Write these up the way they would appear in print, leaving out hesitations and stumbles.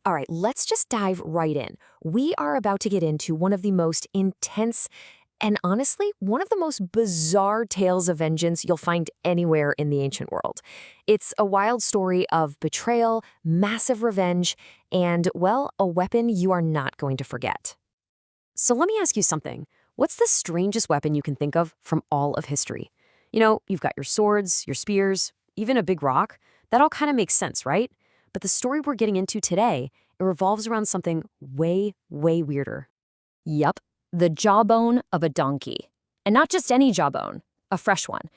All right, let's just dive right in. We are about to get into one of the most intense and honestly, one of the most bizarre tales of vengeance you'll find anywhere in the ancient world. It's a wild story of betrayal, massive revenge, and, well, a weapon you are not going to forget. So let me ask you something. What's the strangest weapon you can think of from all of history? You've got your swords, your spears, even a big rock. That all kind of makes sense, right? But the story we're getting into today, it revolves around something way, way weirder. Yup, the jawbone of a donkey. And not just any jawbone, a fresh one.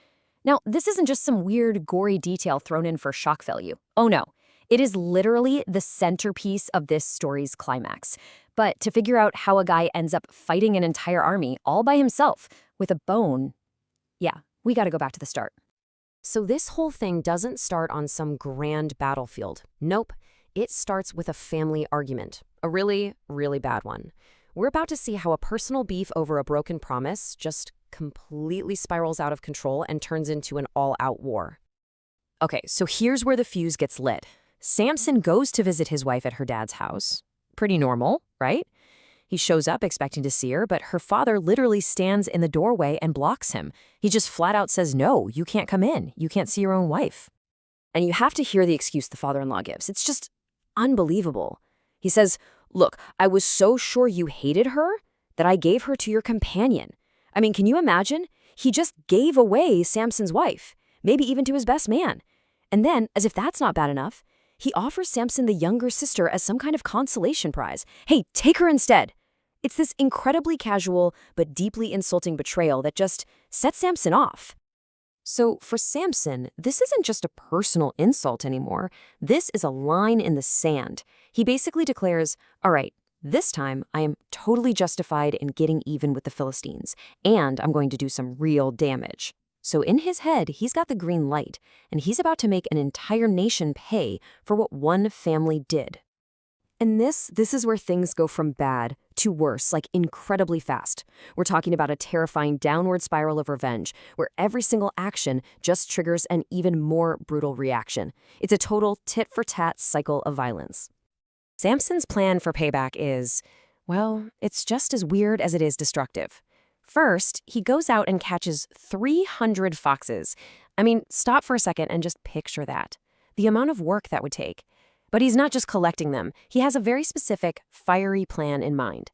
Now, this isn't just some weird, gory detail thrown in for shock value. Oh no, it is literally the centerpiece of this story's climax. But to figure out how a guy ends up fighting an entire army all by himself with a bone, yeah, we gotta go back to the start. So this whole thing doesn't start on some grand battlefield. Nope, it starts with a family argument, a really, really bad one. We're about to see how a personal beef over a broken promise just completely spirals out of control and turns into an all-out war. Okay, so here's where the fuse gets lit. Samson goes to visit his wife at her dad's house. Pretty normal, right? He shows up expecting to see her, but her father literally stands in the doorway and blocks him. He just flat out says, no, you can't come in. You can't see your own wife. And you have to hear the excuse the father-in-law gives. It's just unbelievable. He says, look, I was so sure you hated her that I gave her to your companion. I mean, can you imagine? He just gave away Samson's wife, maybe even to his best man. And then, as if that's not bad enough, he offers Samson the younger sister as some kind of consolation prize. Hey, take her instead. It's this incredibly casual but deeply insulting betrayal that just sets Samson off. So for Samson, this isn't just a personal insult anymore. This is a line in the sand. He basically declares, all right, this time I am totally justified in getting even with the Philistines, and I'm going to do some real damage. So in his head, he's got the green light, and he's about to make an entire nation pay for what one family did. And this is where things go from bad to worse, like incredibly fast. We're talking about a terrifying downward spiral of revenge, where every single action just triggers an even more brutal reaction. It's a total tit-for-tat cycle of violence. Samson's plan for payback is, well, it's just as weird as it is destructive. First, he goes out and catches 300 foxes. I mean, stop for a second and just picture that. The amount of work that would take. But he's not just collecting them. He has a very specific, fiery plan in mind.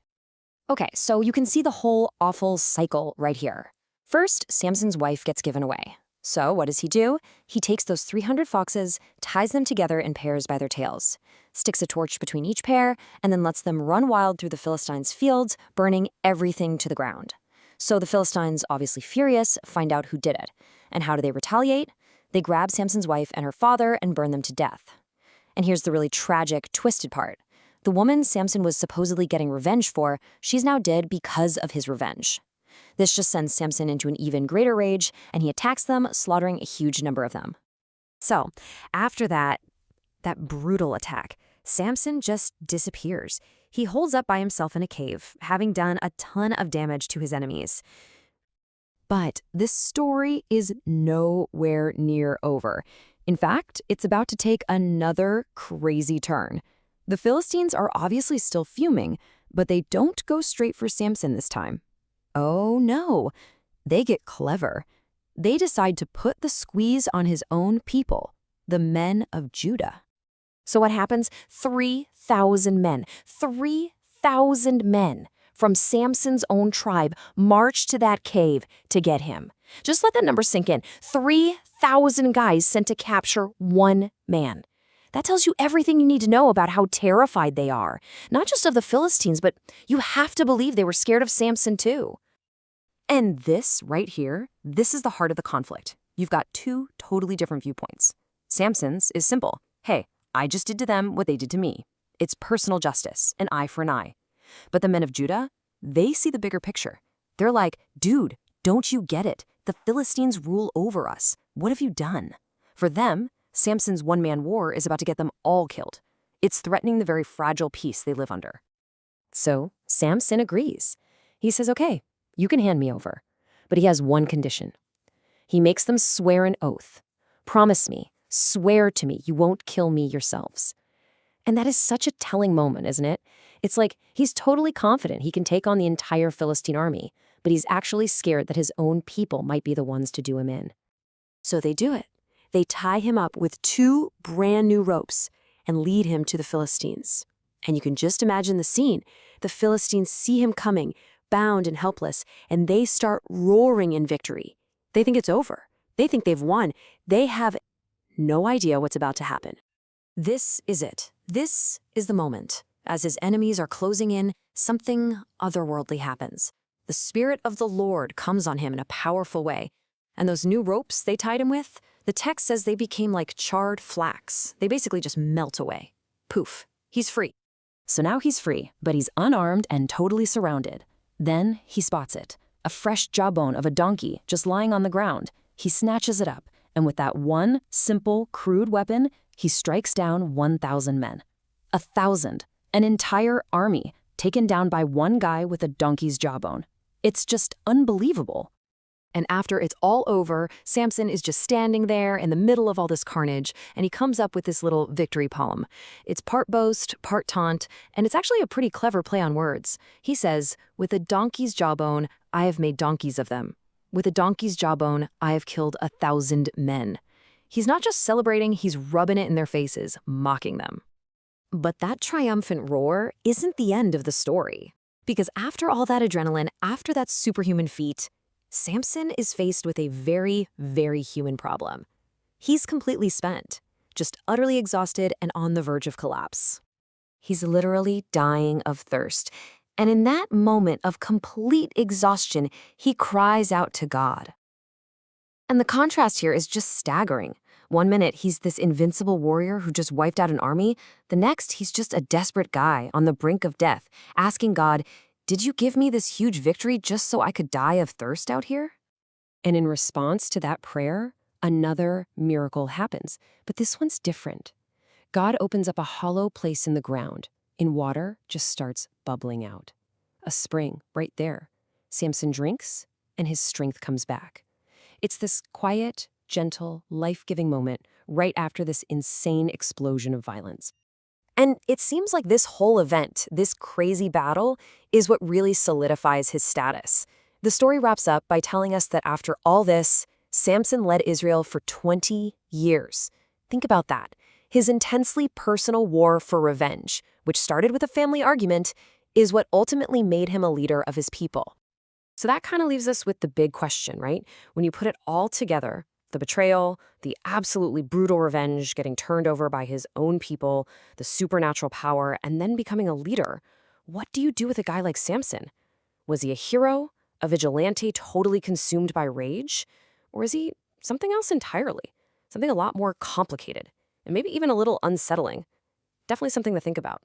Okay, so you can see the whole awful cycle right here. First, Samson's wife gets given away. So what does he do? He takes those 300 foxes, ties them together in pairs by their tails, sticks a torch between each pair, and then lets them run wild through the Philistines' fields, burning everything to the ground. So the Philistines, obviously furious, find out who did it. And how do they retaliate? They grab Samson's wife and her father and burn them to death. And here's the really tragic, twisted part. The woman Samson was supposedly getting revenge for, she's now dead because of his revenge. This just sends Samson into an even greater rage, and he attacks them, slaughtering a huge number of them. So, after that brutal attack, Samson just disappears. He holds up by himself in a cave, having done a ton of damage to his enemies. But this story is nowhere near over. In fact, it's about to take another crazy turn. The Philistines are obviously still fuming, but they don't go straight for Samson this time. Oh no, they get clever. They decide to put the squeeze on his own people, the men of Judah. So what happens? 3,000 men, 3,000 men from Samson's own tribe march to that cave to get him. Just let that number sink in. 3,000 guys sent to capture one man. That tells you everything you need to know about how terrified they are. Not just of the Philistines, but you have to believe they were scared of Samson too. And this right here, this is the heart of the conflict. You've got two totally different viewpoints. Samson's is simple. Hey, I just did to them what they did to me. It's personal justice, an eye for an eye. But the men of Judah, they see the bigger picture. They're like, dude, don't you get it? The Philistines rule over us. What have you done? For them, Samson's one-man war is about to get them all killed. It's threatening the very fragile peace they live under. So Samson agrees. He says, okay, you can hand me over. But he has one condition. He makes them swear an oath. Promise me, swear to me you won't kill me yourselves. And that is such a telling moment, isn't it? It's like he's totally confident he can take on the entire Philistine army, but he's actually scared that his own people might be the ones to do him in. So they do it. They tie him up with 2 brand new ropes and lead him to the Philistines. And you can just imagine the scene. The Philistines see him coming, bound and helpless, and they start roaring in victory. They think it's over. They think they've won. They have no idea what's about to happen. This is it. This is the moment. As his enemies are closing in, something otherworldly happens. The Spirit of the Lord comes on him in a powerful way. And those new ropes they tied him with, the text says they became like charred flax. They basically just melt away. Poof. He's free. So now he's free, but he's unarmed and totally surrounded. Then he spots it. A fresh jawbone of a donkey just lying on the ground. He snatches it up, and with that one simple, crude weapon, he strikes down 1,000 men. 1,000. An entire army taken down by one guy with a donkey's jawbone. It's just unbelievable. And after it's all over, Samson is just standing there in the middle of all this carnage, and he comes up with this little victory poem. It's part boast, part taunt, and it's actually a pretty clever play on words. He says, "With a donkey's jawbone, I have made donkeys of them. With a donkey's jawbone, I have killed 1,000 men." He's not just celebrating, he's rubbing it in their faces, mocking them. But that triumphant roar isn't the end of the story. Because after all that adrenaline, after that superhuman feat, Samson is faced with a very, very human problem. He's completely spent, just utterly exhausted and on the verge of collapse. He's literally dying of thirst. And in that moment of complete exhaustion, he cries out to God. And the contrast here is just staggering. One minute, he's this invincible warrior who just wiped out an army. The next, he's just a desperate guy on the brink of death, asking God, "Did you give me this huge victory just so I could die of thirst out here?" And in response to that prayer, another miracle happens. But this one's different. God opens up a hollow place in the ground, and water just starts bubbling out. A spring right there. Samson drinks, and his strength comes back. It's this quiet, gentle, life-giving moment right after this insane explosion of violence. And it seems like this whole event, this crazy battle, is what really solidifies his status. The story wraps up by telling us that after all this, Samson led Israel for 20 years. Think about that. His intensely personal war for revenge, which started with a family argument, is what ultimately made him a leader of his people. So that kind of leaves us with the big question, right? When you put it all together, the betrayal, the absolutely brutal revenge, getting turned over by his own people, the supernatural power, and then becoming a leader, what do you do with a guy like Samson? Was he a hero, a vigilante totally consumed by rage? Or is he something else entirely? Something a lot more complicated, and maybe even a little unsettling? Definitely something to think about.